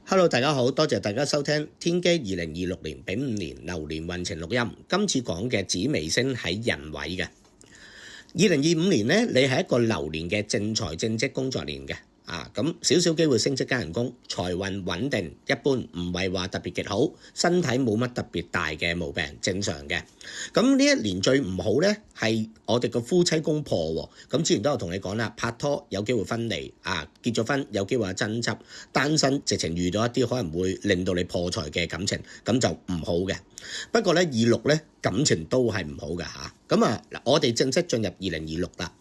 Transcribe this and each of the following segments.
Hello，大家好，多謝大家收聽天機2026年丙午年流年運程錄音。今次講嘅紫微星喺人位嘅2025年呢，你係一個流年嘅正財正職工作年嘅。咁少少機會升職加人工，財運穩定一般，唔係話特別極好，身體冇乜特別大嘅毛病，正常嘅。咁呢一年最唔好呢，係我哋個夫妻宮破喎。咁之前都有同你講啦，拍拖有機會分離，結咗婚有機會有爭執，單身直情遇到一啲可能會令到你破財嘅感情，咁就唔好嘅。不過呢26呢，感情都係唔好嘅嚇。咁我哋正式進入2026啦。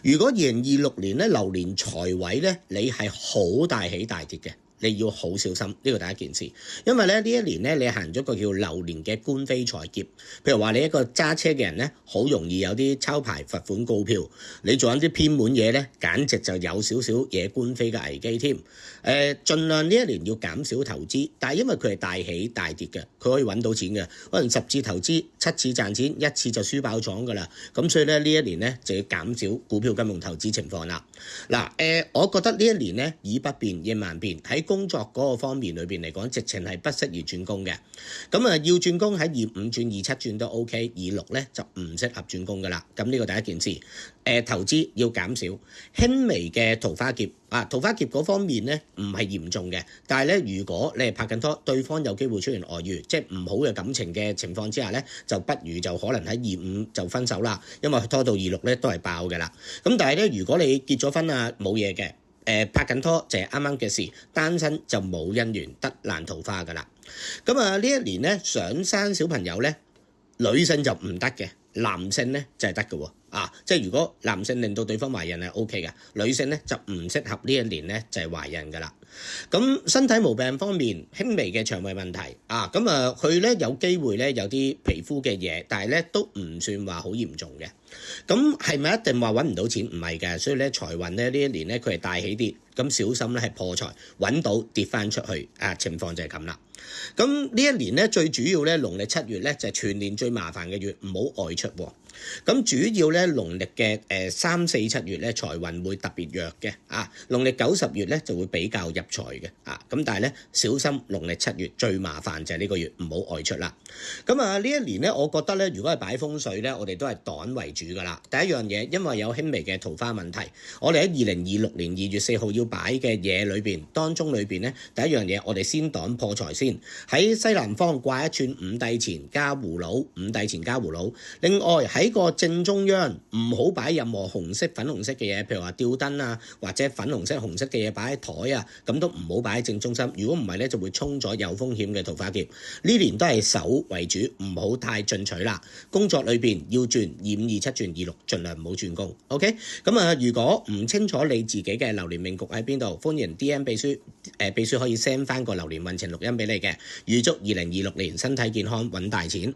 如果2026年咧流年財位咧，你係好大起大跌嘅，你要好小心，呢個第一件事。因為咧呢一年咧你行咗個叫流年嘅官非財劫，譬如話你一個揸車嘅人咧，好容易有啲抄牌罰款告票，你做緊啲偏門嘢咧，簡直就有少少惹官非嘅危機添。盡量呢一年要減少投資，但係因為佢係大起大跌嘅，佢可以揾到錢嘅，可能10次投資7次賺錢，1次就輸爆廠㗎啦。咁所以咧呢一年咧就要減少股票金融投資情況啦。我覺得呢一年咧以不變應萬變，喺工作嗰個方面裏邊嚟講，直情係不適宜轉工嘅。咁要轉工喺25轉27轉都 OK，26咧就唔適合轉工㗎啦。咁呢個第一件事。投資要減少，輕微嘅桃花劫桃花劫嗰方面咧唔係嚴重嘅，但係咧如果你係拍緊拖，對方有機會出現外遇，即係唔好嘅感情嘅情況之下咧，就不如就可能喺25就分手啦，因為拖到26咧都係爆嘅啦。咁但係咧如果你結咗婚冇嘢嘅，拍緊拖就係啱啱嘅事，單身就冇姻緣得爛桃花噶啦。咁呢一年咧想生小朋友咧，女性就唔得嘅，男性咧就係得嘅喎。即係如果男性令到對方懷孕係 OK 嘅，女性咧就唔適合呢一年咧就係懷孕噶啦。咁身體毛病方面，輕微嘅腸胃問題佢咧有機會咧有啲皮膚嘅嘢，但係咧都唔算話好嚴重嘅。咁係咪一定話揾唔到錢？唔係嘅，所以咧財運咧呢一年咧佢係大起跌，咁小心咧係破財，揾到跌翻出去情況就係咁啦。咁呢一年咧最主要咧農曆7月咧就係全年最麻煩嘅月，唔好外出喎。咁主要咧農曆嘅3、4、7月咧財運會特別弱嘅農曆9、10月咧就會比較入財嘅咁但係咧小心農曆7月最麻煩就係呢個月，唔好外出啦。咁呢一年咧我覺得咧如果係擺風水咧，我哋都係擋為主噶啦。第一樣嘢，因為有輕微嘅桃花問題，我哋喺2026年2月4號要擺嘅嘢裏邊當中裏邊咧，第一樣嘢我哋先擋破財先，喺西南方掛一串五帝錢加葫蘆，五帝錢加葫蘆。另外喺個正中央唔好擺任何紅色粉紅色嘅嘢，譬如話吊燈或者粉紅色紅色嘅嘢擺喺台咁都唔好擺喺正中心。如果唔係咧就會衝咗有風險嘅桃花劫。呢年都係守為主，唔好太進取啦。工作裏邊要轉2527轉26，盡量唔好轉工。OK， 咁如果唔清楚你自己嘅流年命局喺邊度，歡迎 DM 秘書，秘書可以 send 翻個流年運程錄音俾你嘅。預祝2026年身體健康，揾大錢。